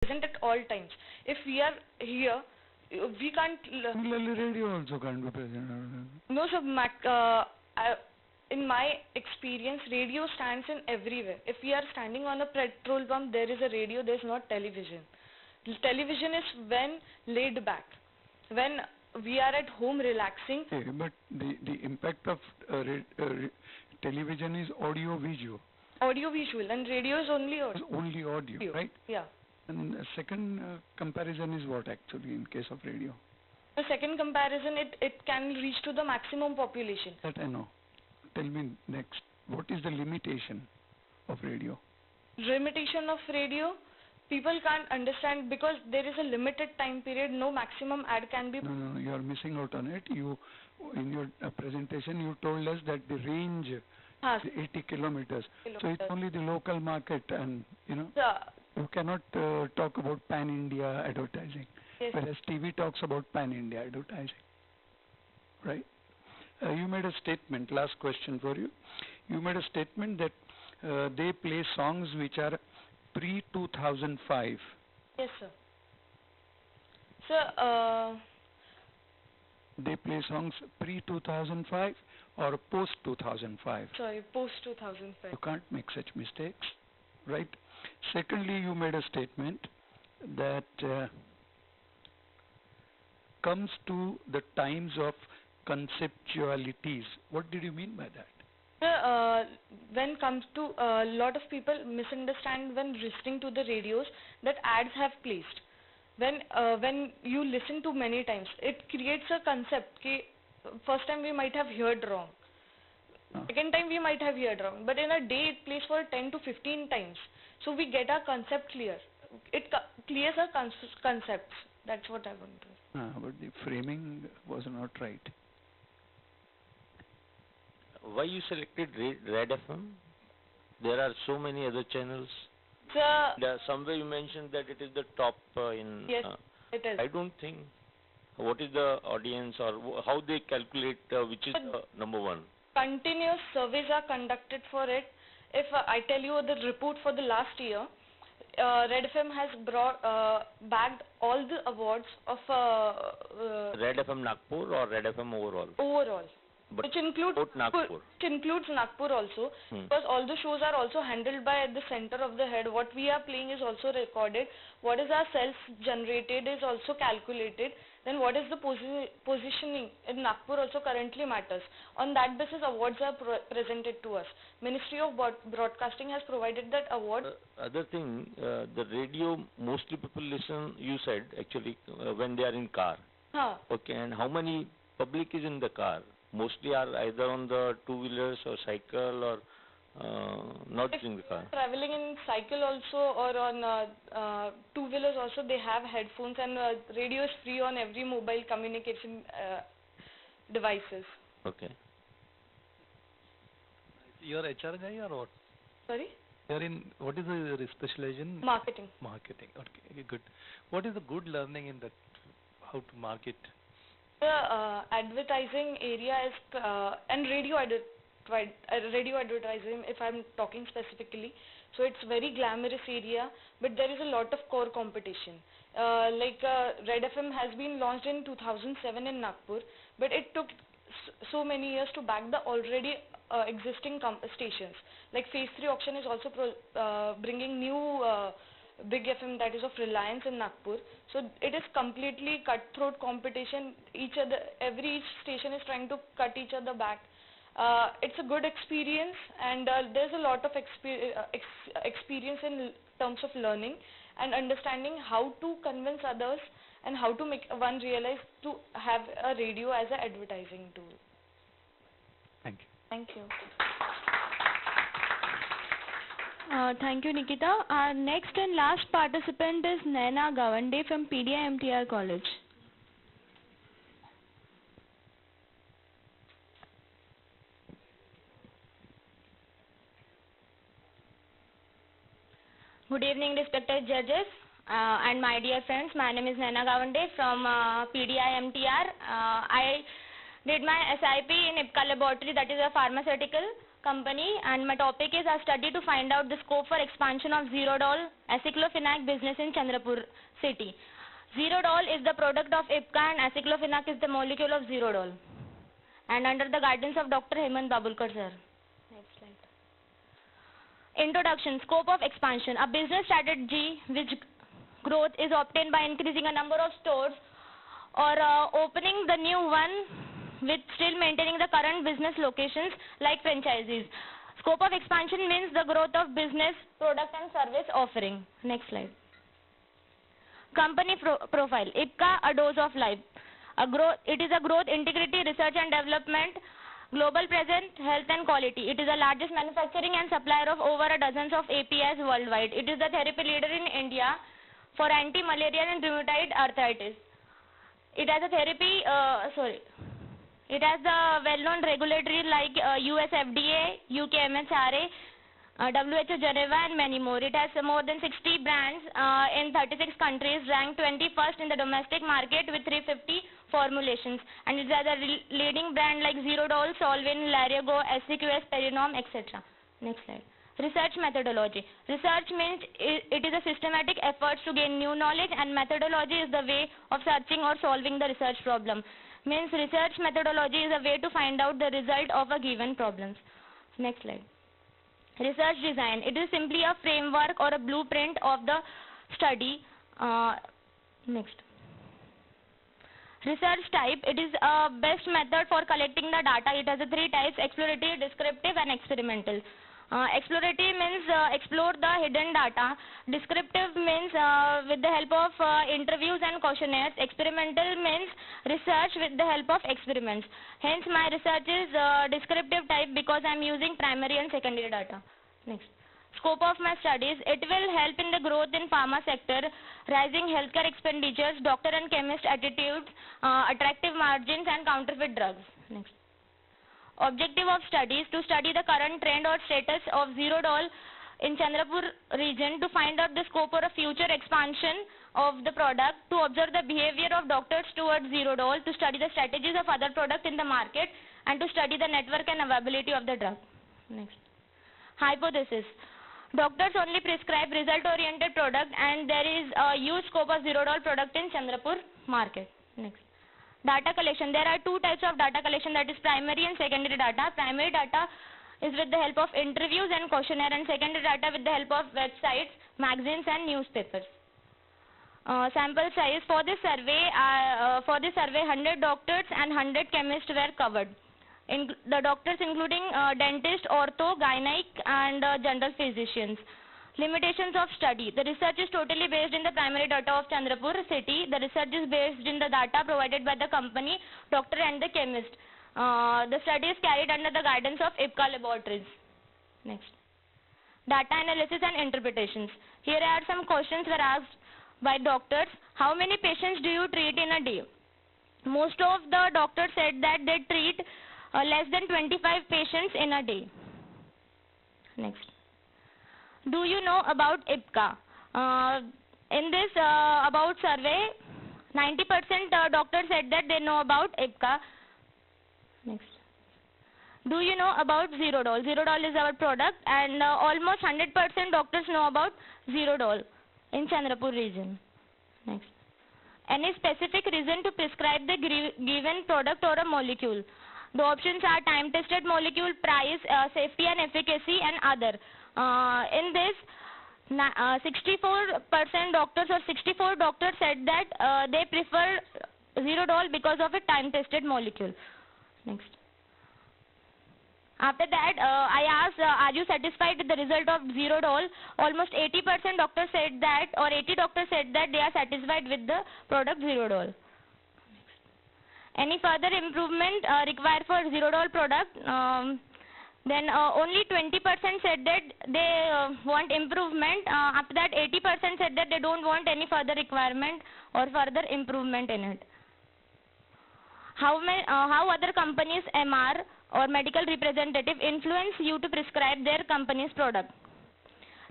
present at all times. If we are here, we can't. Similarly, radio also can't be present. No, sir. In my experience, radio stands in everywhere. If we are standing on a petrol pump, there is a radio. There is not television. Television is when laid back, when we are at home relaxing. Okay, but the impact of television is audio visual. Audio visual, and radio is only audio. Only audio, right? Yeah. And the second comparison is what actually in case of radio? The second comparison, it can reach to the maximum population. That I know. Tell me next, what is the limitation of radio? Limitation of radio, people can't understand because there is a limited time period, no maximum ad can be. No, you are missing out on it. You, in your presentation, you told us that the range is 80 kilometers. So it's only the local market, and you cannot talk about pan-India advertising. Yes. Whereas TV talks about pan-India advertising, right? You made a statement, last question for you. You made a statement that they play songs which are pre-2005. Yes, sir. Sir, they play songs pre-2005 or post-2005? Sorry, post-2005. You can't make such mistakes, right? Secondly, you made a statement that comes to the times of conceptualities. What did you mean by that? When comes to a lot of people misunderstand when listening to the radios that ads have placed. When you listen to many times, it creates a concept. First time we might have heard wrong. Second time we might have heard wrong. But in a day it plays for 10 to 15 times. So we get our concept clear. It clears our concepts. That's what I want to say. But the framing was not right. Why you selected Red FM? There are so many other channels. Somewhere you mentioned that it is the top in... Yes, it is. I don't think. What is the audience or how they calculate which is number one? Continuous surveys are conducted for it. If I tell you the report for the last year, Red FM has bagged all the awards of... Red FM Nagpur or Red FM overall? Overall. But which includes Nagpur. Which includes Nagpur also, because all the shows are also handled by the center of the head. What we are playing is also recorded. What is our self-generated is also calculated. Then what is the positioning in Nagpur also currently matters. On that basis, awards are presented to us. Ministry of Broadcasting has provided that award. Other thing, the radio, mostly people listen, you said, actually, when they are in car. Okay, and how many public is in the car? Mostly are either on the two-wheelers or cycle or not in the car. Traveling in cycle also or on two-wheelers also, they have headphones, and radio is free on every mobile communication devices. Okay. You're HR guy or what? Sorry? You're in, what is the specialization? Marketing. Marketing, okay, good. What is the good learning in that, how to market? The advertising area is, and radio advertising, if I'm talking specifically, so it's very glamorous area, but there is a lot of core competition. Red FM has been launched in 2007 in Nagpur, but it took so many years to back the already existing stations. Like Phase 3 auction is also bringing new big FM, that is of Reliance in Nagpur. So it is completely cutthroat competition. Every station is trying to cut each other back. It's a good experience, and there's a lot of experience in terms of learning and understanding how to convince others and how to make one realize to have a radio as an advertising tool. Thank you. Thank you. Thank you, Nikita. Our next and last participant is Naina Gawande from PDI-MTR College. Good evening, respected judges and my dear friends. My name is Naina Gawande from PDI-MTR. I did my SIP in IPCA laboratory, that is a pharmaceutical. company, and my topic is a study to find out the scope for expansion of Zerodol aceclofenac business in Chandrapur city. Zerodol is the product of IPCA and aceclofenac is the molecule of Zerodol, and under the guidance of Dr. Hemant Babulkar sir. Next slide. Introduction. Scope of expansion. A business strategy which growth is obtained by increasing a number of stores or opening the new one with still maintaining the current business locations like franchisees. Scope of expansion means the growth of business, product and service offering. Next slide. Company profile. IPCA, a dose of life. It is a growth, integrity, research and development, global presence, health and quality. It is the largest manufacturing and supplier of over a dozens of APIs worldwide. It is the therapy leader in India for anti-malaria and rheumatoid arthritis. It has a therapy, It has the well-known regulatory like US FDA, UK MHRA, WHO Geneva and many more. It has more than 60 brands in 36 countries, ranked 21st in the domestic market with 350 formulations. And it has a leading brand like Zerodol, Solvin, Lariago, SCQS, Perinom, etc. Next slide. Research methodology. Research means it is a systematic effort to gain new knowledge, and methodology is the way of searching or solving the research problem. Means research methodology is a way to find out the result of a given problem. Next slide. Research design. It is simply a framework or a blueprint of the study. Next. Research type. It is a best method for collecting the data. It has 3 types: exploratory, descriptive and experimental. Exploratory means explore the hidden data. Descriptive means with the help of interviews and questionnaires. Experimental means research with the help of experiments. Hence my research is descriptive type because I am using primary and secondary data. Next. Scope of my studies. It will help in the growth in pharma sector, rising healthcare expenditures, doctor and chemist attitudes, attractive margins and counterfeit drugs. Next. Objective of studies: to study the current trend or status of Zerodol in Chandrapur region, to find out the scope or a future expansion of the product, to observe the behavior of doctors towards Zerodol, to study the strategies of other products in the market, and to study the network and availability of the drug. Next. Hypothesis. Doctors only prescribe result-oriented product and there is a huge scope of Zerodol product in Chandrapur market. Next. Data collection. There are 2 types of data collection, that is primary and secondary data. Primary data is with the help of interviews and questionnaire, and secondary data with the help of websites, magazines and newspapers. Sample size. For this survey, 100 doctors and 100 chemists were covered. The doctors including dentist, ortho, gynec and general physicians. Limitations of study. The research is totally based in the primary data of Chandrapur city. The research is based in the data provided by the company, doctor and the chemist. The study is carried under the guidance of IPCA laboratories. Next. Data analysis and interpretations. Here are some questions were asked by doctors. How many patients do you treat in a day? Most of the doctors said that they treat less than 25 patients in a day. Next. Do you know about IPCA? In this about survey, 90% doctors said that they know about IPCA. Next. Do you know about Zerodol? Zerodol is our product and almost 100% doctors know about Zerodol in Chandrapur region. Next. Any specific reason to prescribe the given product or a molecule? The options are time-tested molecule, price, safety and efficacy and other. In this, 64% doctors or 64 doctors said that they prefer Zerodol because of a time-tested molecule. Next. After that, I asked, are you satisfied with the result of Zerodol? Almost 80% doctors said that, or 80 doctors said that they are satisfied with the product Zerodol. Any further improvement required for Zerodol product? Then only 20% said that they want improvement. After that, 80% said that they don't want any further requirement or further improvement in it. How other companies' MR or medical representative influence you to prescribe their company's product?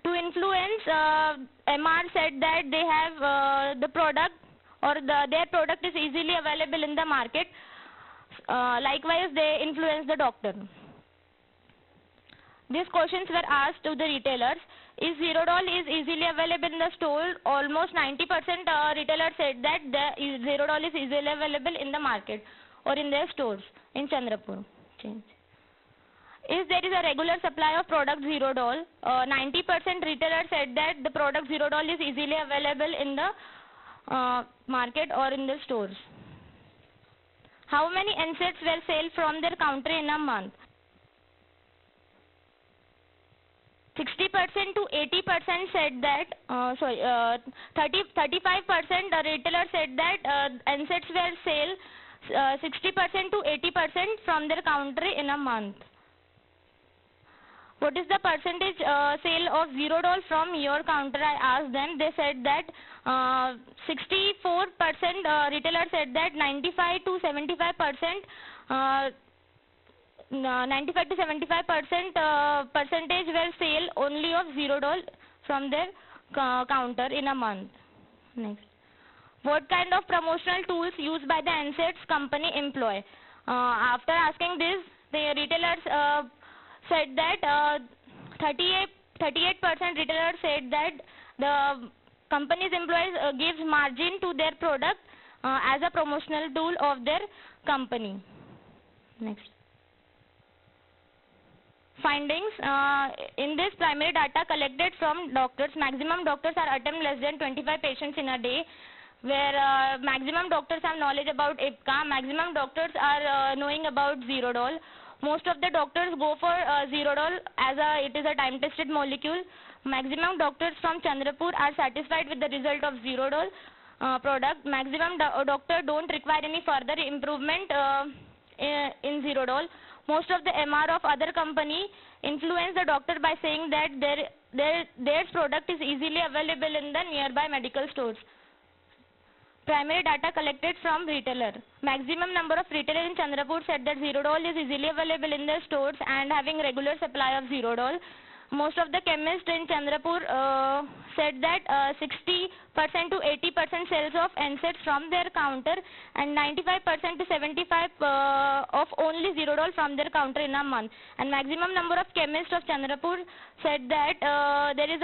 To influence, MR said that they have the product or their product is easily available in the market. Likewise, they influence the doctor. These questions were asked to the retailers. Is zero doll is easily available in the store? Almost 90% retailers said that zero doll is easily available in the market or in their stores in Chandrapur. Is there is a regular supply of product zero doll? 90% retailers said that the product zero doll is easily available in the market or in the stores. How many NSETs were sold from their counter in a month? 60% to 80% said that, 35% retailers said that NSETs were sold 60% to 80% from their counter in a month. What is the percentage sale of zero doll from your counter? I asked them. They said that 64% retailers said that 95 to 75% 95 to 75% percentage were sale only of zero doll from their counter in a month. Next. What kind of promotional tools used by the NSETs company employ? After asking this, the retailers said that 38% retailers said that the company's employees gives margin to their product as a promotional tool of their company. Next. Findings. In this primary data collected from doctors, maximum doctors are attend less than 25 patients in a day, where maximum doctors have knowledge about IPCA, maximum doctors are knowing about zero doll. Most of the doctors go for zero doll as it is a time tested molecule. Maximum doctors from Chandrapur are satisfied with the result of zero doll product. Maximum doctor don't require any further improvement in zero doll. Most of the MR of other company influence the doctor by saying that their product is easily available in the nearby medical stores. Primary data collected from retailer. Maximum number of retailers in Chandrapur said that zero doll is easily available in their stores and having regular supply of zero doll. Most of the chemists in Chandrapur said that 60% to 80% sales of NSETs from their counter and 95% to 75% of only zero doll from their counter in a month. And maximum number of chemists of Chandrapur said that there is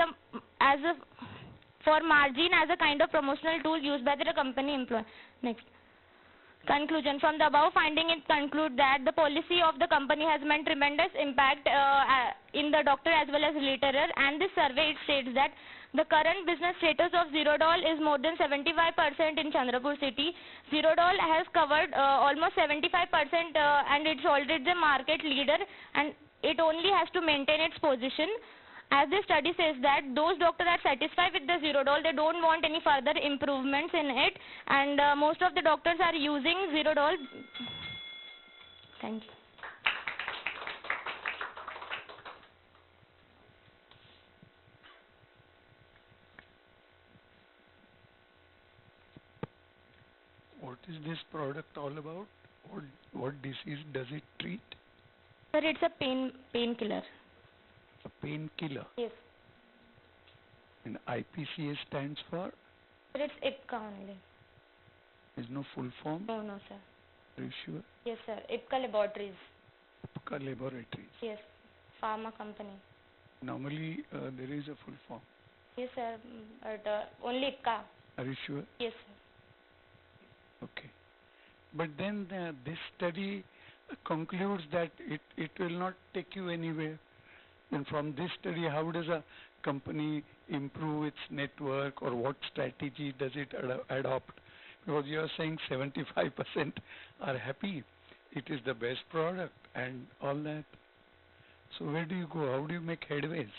for margin as a kind of promotional tool used by the company employee. Next. Conclusion. From the above finding, it concludes that the policy of the company has meant tremendous impact in the doctor as well as retailer, and this survey states that the current business status of zero doll is more than 75% in Chandrapur city. Zero doll has covered almost 75% and it's already the market leader, and it only has to maintain its position. As this study says that those doctors are satisfied with the zero doll, they don't want any further improvements in it, and most of the doctors are using zero doll. Thank you. What is this product all about? What disease does it treat? Sir, it's a painkiller. A painkiller? Yes. And IPCA stands for? Sir, it's IPCA only. There's no full form? No, sir. Are you sure? Yes, sir. IPCA Laboratories. IPCA Laboratories? Yes. Pharma company. Normally, there is a full form. Yes, sir. But only IPCA. Are you sure? Yes, sir. Okay. But then this study concludes that it will not take you anywhere. And from this study, how does a company improve its network, or what strategy does it adopt? Because you are saying 75% are happy, it is the best product and all that. So where do you go? How do you make headways?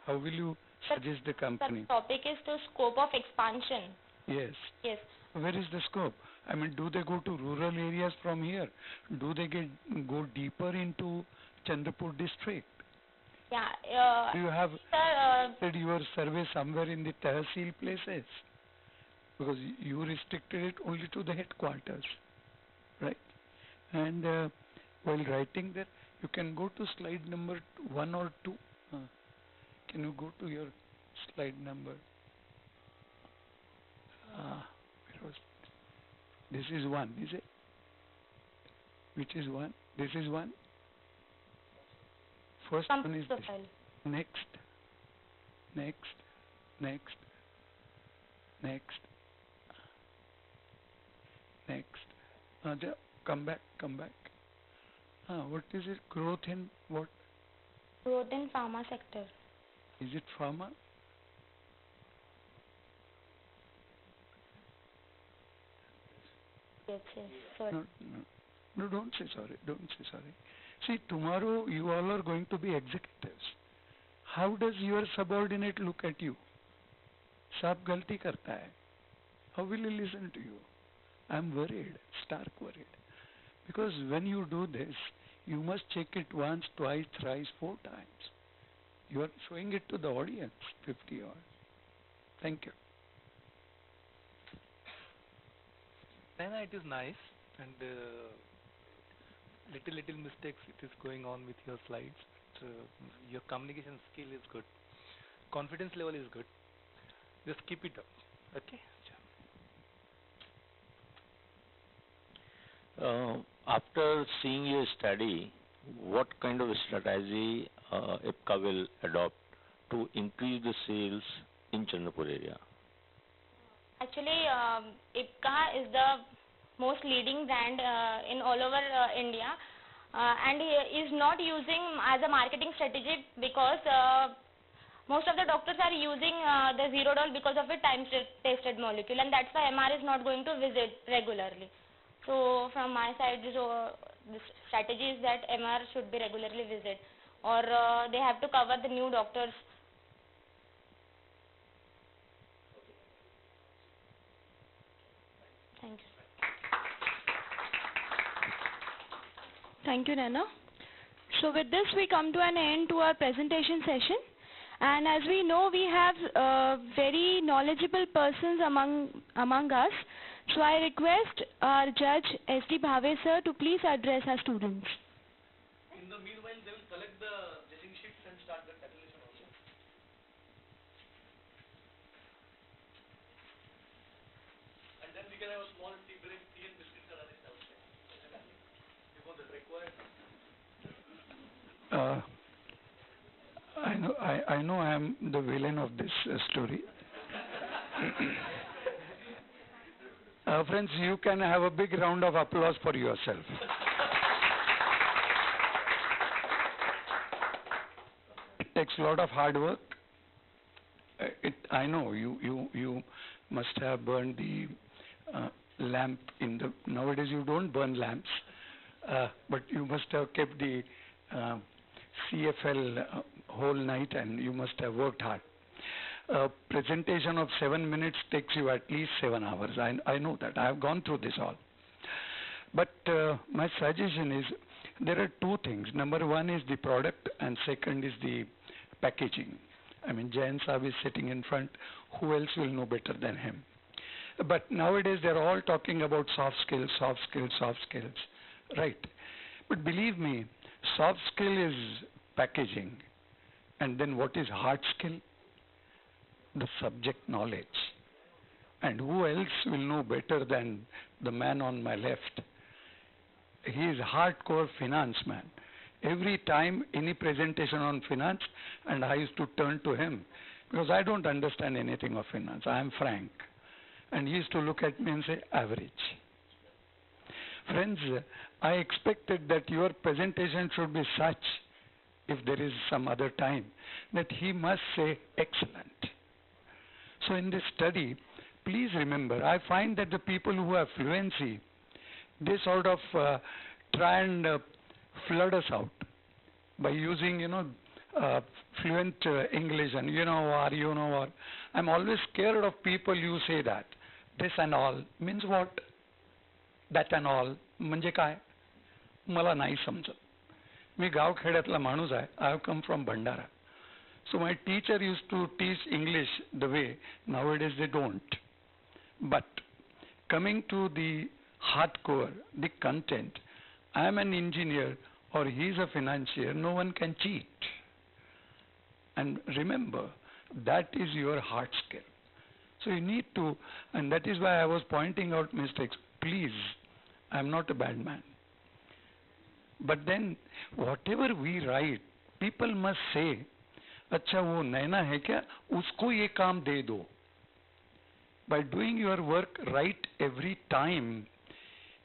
How will you suggest the company? The topic is the scope of expansion. Yes. Yes. Where is the scope? I mean, do they go to rural areas from here? Do they go deeper into Chandrapur district? Yeah. Do you have did your survey somewhere in the Tehsil places? Because you restricted it only to the headquarters, right? And while writing there, you can go to slide number 1 or 2. Can you go to your slide number? This is 1, is it? Which is 1? This is 1? first one is this. Profile. Next, next, next, next, next. Come back. What is it? Growth in what? Growth in pharma sector. Is it pharma? Yes, sorry. No, don't say sorry. See, tomorrow you all are going to be executives. How does your subordinate look at you? Saab galti karta hai. How will he listen to you? I'm worried, stark worried. Because when you do this, you must check it once, twice, thrice, 4 times. You are showing it to the audience, 50 odd. Thank you. Naina, it is nice, and little mistakes it is going on with your slides. But, your communication skill is good. Confidence level is good. Just keep it up. Okay? After seeing your study, what kind of strategy IPCA will adopt to increase the sales in Chandrapur area? Actually, IPCA is the most leading brand in all over India, and he is not using as a marketing strategy because most of the doctors are using the Zerodol because of its time-tested molecule, and that's why MR is not going to visit regularly. So from my side, the strategy is that MR should be regularly visited, or they have to cover the new doctors. Thank you. Thank you, Naina. So with this, we come to an end to our presentation session. And as we know, we have very knowledgeable persons among us. So I request our judge, S.D. Bhave sir, to please address our students. In the meanwhile, they will collect the judging sheets and start the tabulation also. And then we can have a small tea break, tea and biscuits are arranged outside. Before the required. I know I am the villain of this story. Friends, you can have a big round of applause for yourself. It takes a lot of hard work. I know you must have burned the lamp in the. Nowadays you don't burn lamps, but you must have kept the CFL whole night, and you must have worked hard. Presentation of 7 minutes takes you at least 7 hours. I know that. I have gone through this all. But my suggestion is, there are 2 things. Number 1 is the product, and second is the packaging. I mean, Jayan Saab is sitting in front. Who else will know better than him? But nowadays they're all talking about soft skills, right? But believe me, soft skill is packaging. And then what is hard skill? The subject knowledge. And who else will know better than the man on my left? He is hardcore finance man. Every time any presentation on finance, and I used to turn to him because I don't understand anything of finance. I am frank. And he used to look at me and say, average. Friends, I expected that your presentation should be such, if there is some other time, that he must say excellent. So in this study, please remember, I find that the people who have fluency, they sort of try and flood us out by using, fluent English and or. I'm always scared of people who say that. This and all means what? That and all म्हणजे काय? मला नाही समजत. मी गावखेड्यातला माणूस आहे. I have come from Bhandara. So my teacher used to teach English the way nowadays they don't. But coming to the hardcore, the content, I am an engineer or he is a financier, no one can cheat. And remember, that is your hard skill. So you need to, and that is why I was pointing out mistakes. Please, I am not a bad man. But then, whatever we write, people must say, अच्छा वो नैना है क्या, उसको ये काम दे दो. By doing your work right every time,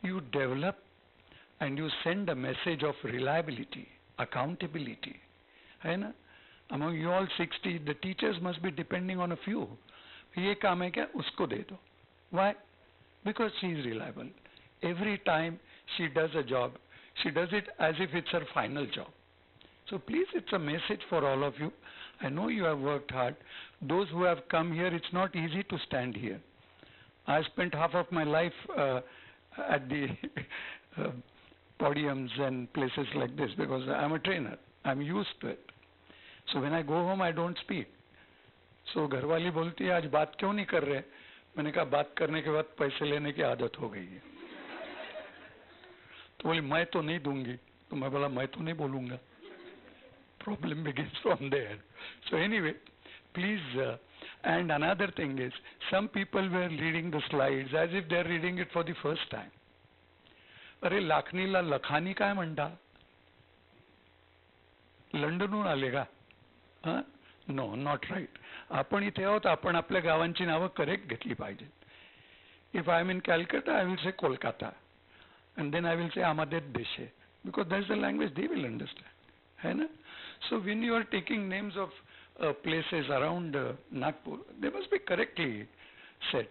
you develop and you send a message of reliability, accountability. है ना? Among you all 60, the teachers must be depending on a few. ये काम है क्या, उसको दे दो. Why? Because she is reliable. Every time she does a job, she does it as if it's her final job. So please, it's a message for all of you. I know you have worked hard. Those who have come here, it's not easy to stand here. I spent half of my life at the podiums and places like this because I'm a trainer. I'm used to it. So when I go home, I don't speak. So घरवाली बोलती है आज बात क्यों नहीं कर रहे? मैंने कहा बात करने के बाद पैसे लेने की आदत हो गई है. तो बोली मैं तो नहीं दूंगी. तो मैं बोला मैं तो नहीं बोलूंगा. Problem begins from there. So anyway, please, and another thing is, some people were reading the slides as if they're reading it for the first time. अरे लाखनीला लखानी काय म्हणता? लंडनहून आले का? No, not right. आपण इथे आहोत, आपण आपल्या गावांची नावं करेक्ट घेतली पाहिजेत. If I am in Calcutta, I will say Kolkata, and then I will say Amadet Deshe, because that's the language they will understand. है ना? So when you are taking names of places around Nagpur, they must be correctly said.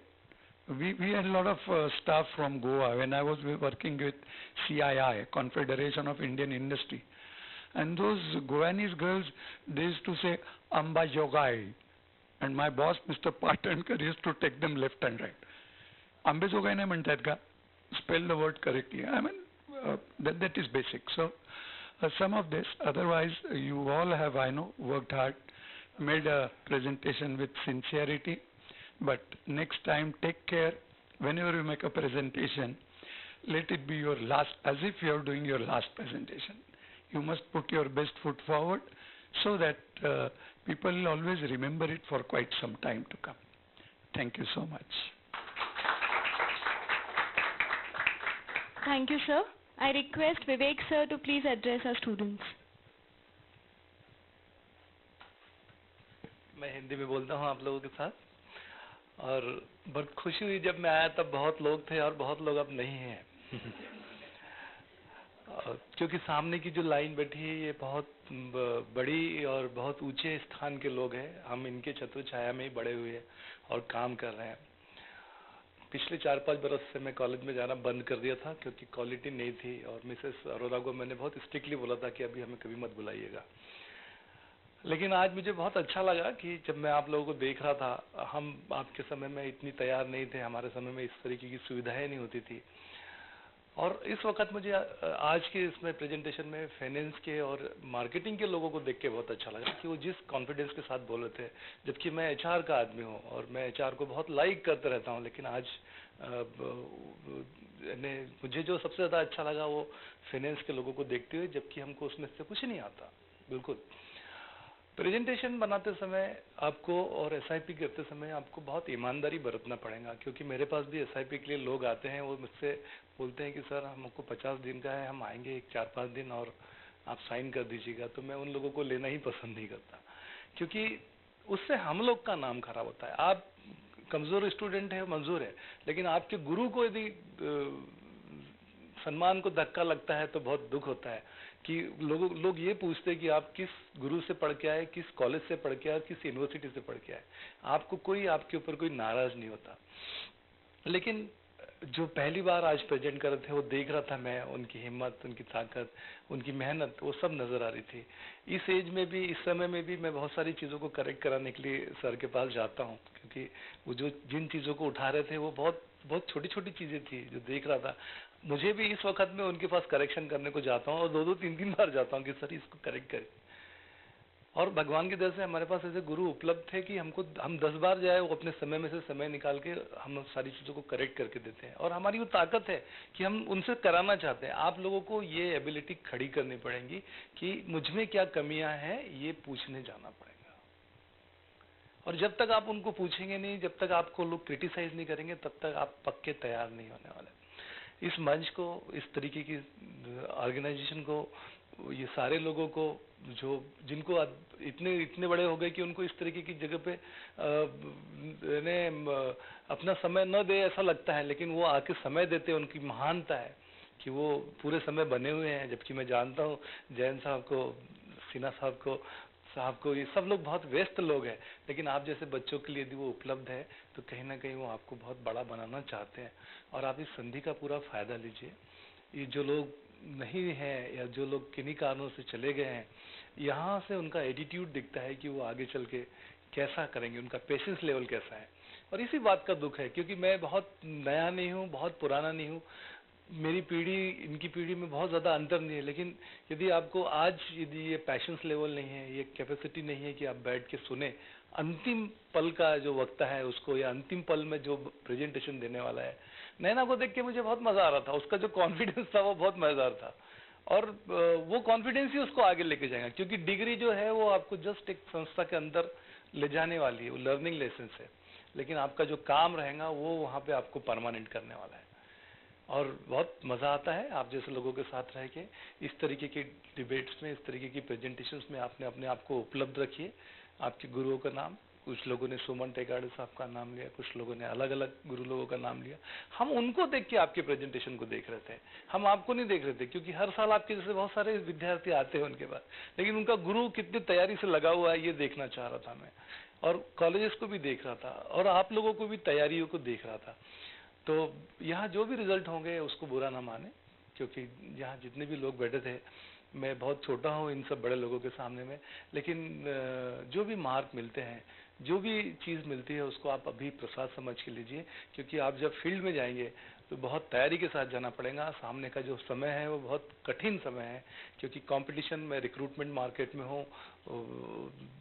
We had a lot of staff from Goa when I was working with CII, Confederation of Indian Industry. And those Goanese girls, they used to say Amba Jogai. And my boss, Mr. Patankar, used to take them left and right. Ambe Jogai nahi म्हणतात का? Spell the word correctly. I mean, that is basic. So some of this, otherwise you all have, I know, worked hard, made a presentation with sincerity. But next time, take care. Whenever you make a presentation, let it be your last, as if you are doing your last presentation. You must put your best foot forward so that people will always remember it for quite some time to come. Thank you so much. Thank you, sir. I request Vivek sir to please address our students. मैं हिंदी में बोलता हूँ आप लोगों के साथ. और बहुत खुशी हुई जब मैं आया तब बहुत लोग थे और बहुत लोग अब नहीं हैं. क्योंकि सामने की जो लाइन बैठी है ये बहुत बड़ी और बहुत ऊंचे स्थान के लोग हैं. हम इनके छत्र छाया में ही बड़े हुए और काम कर रहे हैं. पिछले 4-5 बरस से मैं कॉलेज में जाना बंद कर दिया था क्योंकि क्वालिटी नहीं थी. और मिसेस अरोरा को मैंने बहुत स्ट्रिक्टली बोला था कि अभी हमें कभी मत बुलाइएगा. लेकिन आज मुझे बहुत अच्छा लगा कि जब मैं आप लोगों को देख रहा था, हम आपके समय में इतनी तैयार नहीं थे, हमारे समय में इस तरीके की सुविधाएं नहीं होती थी. और इस वक्त मुझे आज के इसमें प्रेजेंटेशन में फाइनेंस के और मार्केटिंग के लोगों को देख के बहुत अच्छा लगा कि वो जिस कॉन्फिडेंस के साथ बोल रहे थे. जबकि मैं एचआर का आदमी हूँ और मैं एचआर को बहुत लाइक करते रहता हूँ, लेकिन आज मुझे जो सबसे ज़्यादा अच्छा लगा वो फाइनेंस के लोगों को देखते हुए, जबकि हमको उसमें से कुछ नहीं आता. बिल्कुल प्रेजेंटेशन बनाते समय आपको और एसआईपी करते समय आपको बहुत ईमानदारी बरतना पड़ेगा. क्योंकि मेरे पास भी एसआईपी के लिए लोग आते हैं, वो मुझसे बोलते हैं कि सर हमको 50 दिन का है, हम आएंगे 4-5 दिन और आप साइन कर दीजिएगा. तो मैं उन लोगों को लेना ही पसंद नहीं करता, क्योंकि उससे हम लोग का नाम खराब होता है. आप कमज़ोर स्टूडेंट है मंजूर है, लेकिन आपके गुरु को यदि सम्मान को धक्का लगता है तो बहुत दुख होता है कि लोग ये पूछते हैं कि आप किस गुरु से पढ़ के आए, किस कॉलेज से पढ़ के आए, किस यूनिवर्सिटी से पढ़ के आए. आपको कोई आपके ऊपर कोई नाराज नहीं होता. लेकिन जो पहली बार आज प्रेजेंट कर रहे थे वो देख रहा था मैं, उनकी हिम्मत, उनकी ताकत, उनकी मेहनत, वो सब नज़र आ रही थी. इस एज में भी, इस समय में भी मैं बहुत सारी चीज़ों को करेक्ट कराने के लिए सर के पास जाता हूँ. क्योंकि वो जो जिन चीज़ों को उठा रहे थे वो बहुत छोटी छोटी चीज़ें थी जो देख रहा था. मुझे भी इस वक्त में उनके पास करेक्शन करने को जाता हूँ और 2-3 बार जाता हूँ कि सर इसको करेक्ट करें. और भगवान की दया से हमारे पास ऐसे गुरु उपलब्ध थे कि हम 10 बार जाए वो अपने समय में से समय निकाल के हम सारी चीज़ों को करेक्ट करके देते हैं. और हमारी वो ताकत है कि हम उनसे कराना चाहते हैं. आप लोगों को ये एबिलिटी खड़ी करनी पड़ेगी कि मुझ में क्या कमियां हैं, ये पूछने जाना पड़ेगा. और जब तक आप उनको पूछेंगे नहीं, जब तक आपको लोग क्रिटिसाइज नहीं करेंगे, तब तक आप पक्के तैयार नहीं होने वाले. इस मंच को, इस तरीके की ऑर्गेनाइजेशन को, ये सारे लोगों को जो जिनको इतने बड़े हो गए कि उनको इस तरीके की जगह पे अपना समय न दे ऐसा लगता है, लेकिन वो आके समय देते हैं, उनकी महानता है कि वो पूरे समय बने हुए हैं। जबकि मैं जानता हूँ जैन साहब को, सिन्हा साहब को ये सब लोग बहुत व्यस्त लोग हैं, लेकिन आप जैसे बच्चों के लिए यदि वो उपलब्ध है तो कहीं ना कहीं वो आपको बहुत बड़ा बनाना चाहते हैं, और आप इस संधि का पूरा फायदा लीजिए। ये जो लोग नहीं हैं या जो लोग किन्हीं कारणों से चले गए हैं, यहाँ से उनका एटीट्यूड दिखता है कि वो आगे चल के कैसा करेंगे, उनका पेशेंस लेवल कैसा है। और इसी बात का दुख है, क्योंकि मैं बहुत नया नहीं हूँ, बहुत पुराना नहीं हूँ, मेरी पीढ़ी इनकी पीढ़ी में बहुत ज़्यादा अंतर नहीं है, लेकिन यदि आपको आज यदि ये पैशंस लेवल नहीं है, ये कैपेसिटी नहीं है कि आप बैठ के सुने अंतिम पल का जो वक्ता है उसको, या अंतिम पल में जो प्रेजेंटेशन देने वाला है। नैना को देख के मुझे बहुत मज़ा आ रहा था, उसका जो कॉन्फिडेंस था वो बहुत मज़ेदार था, और वो कॉन्फिडेंस ही उसको आगे लेके जाएगा, क्योंकि डिग्री जो है वो आपको जस्ट एक संस्था के अंदर ले जाने वाली है, वो लर्निंग लेसन है, लेकिन आपका जो काम रहेगा वो वहाँ पे आपको परमानेंट करने वाला है। और बहुत मज़ा आता है आप जैसे लोगों के साथ रह के। इस तरीके की डिबेट्स में, इस तरीके की प्रेजेंटेशंस में आपने अपने आप को उपलब्ध रखिए। आपके गुरुओं का नाम, कुछ लोगों ने सुमन टेकाड़े साहब का नाम लिया, कुछ लोगों ने अलग अलग गुरु लोगों का नाम लिया। हम उनको देख के आपके प्रेजेंटेशन को देख रहे थे, हम आपको नहीं देख रहे थे, क्योंकि हर साल आपके जैसे बहुत सारे विद्यार्थी आते हैं उनके पास, लेकिन उनका गुरु कितनी तैयारी से लगा हुआ है ये देखना चाह रहा था मैं, और कॉलेजेस को भी देख रहा था, और आप लोगों को भी तैयारियों को देख रहा था। तो यहाँ जो भी रिजल्ट होंगे उसको बुरा ना माने, क्योंकि यहाँ जितने भी लोग बैठे थे, मैं बहुत छोटा हूँ इन सब बड़े लोगों के सामने में, लेकिन जो भी मार्क मिलते हैं, जो भी चीज़ मिलती है उसको आप अभी प्रसाद समझ के लीजिए, क्योंकि आप जब फील्ड में जाएंगे तो बहुत तैयारी के साथ जाना पड़ेगा। सामने का जो समय है वो बहुत कठिन समय है, क्योंकि कंपटीशन में, रिक्रूटमेंट मार्केट में हूँ।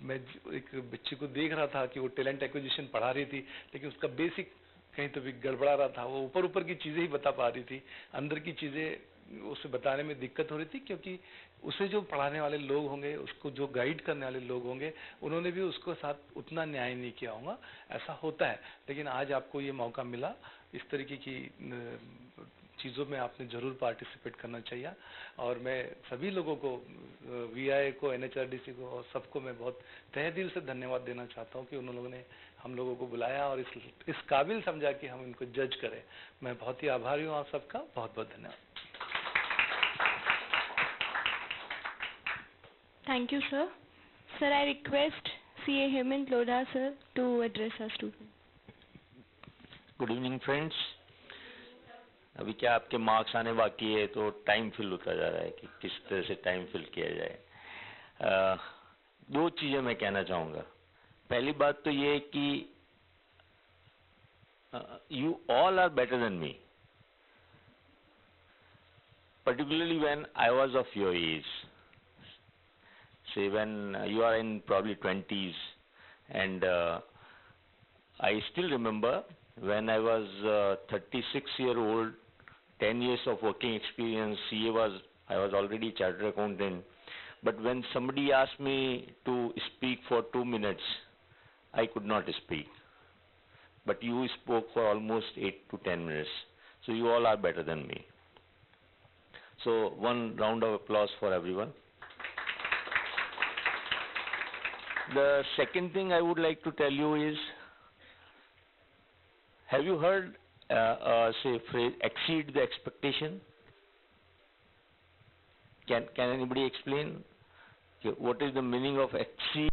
मैं एक बच्ची को देख रहा था कि वो टैलेंट एक्विजिशन पढ़ा रही थी, लेकिन उसका बेसिक कहीं तो भी गड़बड़ा रहा था, वो ऊपर ऊपर की चीज़ें ही बता पा रही थी, अंदर की चीज़ें उसे बताने में दिक्कत हो रही थी, क्योंकि उसे जो पढ़ाने वाले लोग होंगे, उसको जो गाइड करने वाले लोग होंगे, उन्होंने भी उसको साथ उतना न्याय नहीं किया होगा। ऐसा होता है, लेकिन आज आपको ये मौका मिला, इस तरीके की चीज़ों में आपने ज़रूर पार्टिसिपेट करना चाहिए। और मैं सभी लोगों को, VI को, NHRDC को और सबको मैं बहुत तहे दिल से धन्यवाद देना चाहता हूँ कि उन लोगों ने हम लोगों को बुलाया और इस काबिल समझा कि हम इनको जज करें। मैं बहुत ही आभारी हूँ आप सबका, बहुत बहुत धन्यवाद। Thank you, sir. Sir, I request CA Hemant Lodha, sir, to address our students. Good evening, friends. अभी क्या आपके मार्क्स आने बाकी है, तो टाइम फिल होता जा रहा है कि किस तरह से टाइम फिल किया जाए। दो चीज़ें मैं कहना चाहूँगा। पहली बात तो ये है कि you all are better than me, particularly when I was of your age. Say when you are in probably 20s, and I still remember when I was 36-year-old, 10 years of working experience, I was already chartered accountant, but when somebody asked me to speak for 2 minutes, I could not speak. But you spoke for almost 8 to 10 minutes. So you all are better than me. So one round of applause for everyone. The second thing I would like to tell you is, have you heard say phrase exceed the expectation? Can anybody explain what is the meaning of exceed?